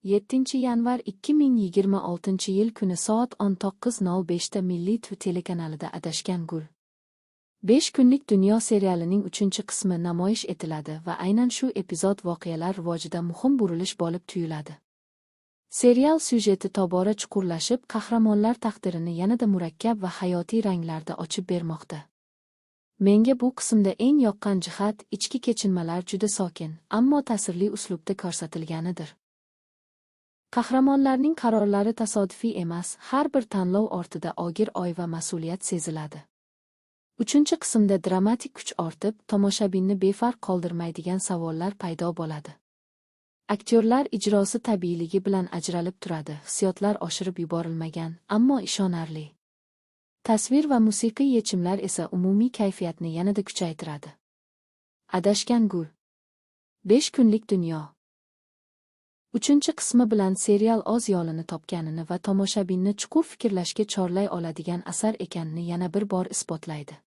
7-yanvar 2026-yil kuni soat 19:05 da Milliy telekanalida Adashgan gul. 5 kunlik dunyo serialining 3-qismi namoyish etiladi va aynan shu epizod voqealar rivojida muhim burilish bo'lib tuyuladi. Serial syujeti tobora chuqurlashib, qahramonlar taqdirini yanada murakkab va hayotiy ranglarda ochib bermoqda. Menga bu qismda eng yoqqan jihat ichki kechinmalar juda sokin, ammo ta'sirli uslubda ko'rsatilganidir. Qahramonlarning qarorlari tasodifiy emas, har bir tanlov ortida og'ir o'y va mas'uliyat seziladi. 3-qismda dramatik kuch ortib, tomoshabinni befarq qoldirmaydigan savollar paydo bo'ladi. Aktyorlar ijrosi tabiiyligi bilan ajralib turadi, hissiyotlar oshirib yuborilmagan, ammo ishonarli. Tasvir va musiqiy yechimlar esa umumiy kayfiyatni yanada kuchaytiradi. Adashgan gul. 5 kunlik dunyo. 3-qismi bilan serial o'z yo'lini topganini va tomoshabinni chuqur fikrlashga chorlay oladigan asar ekanini yana bir bor isbotlaydi.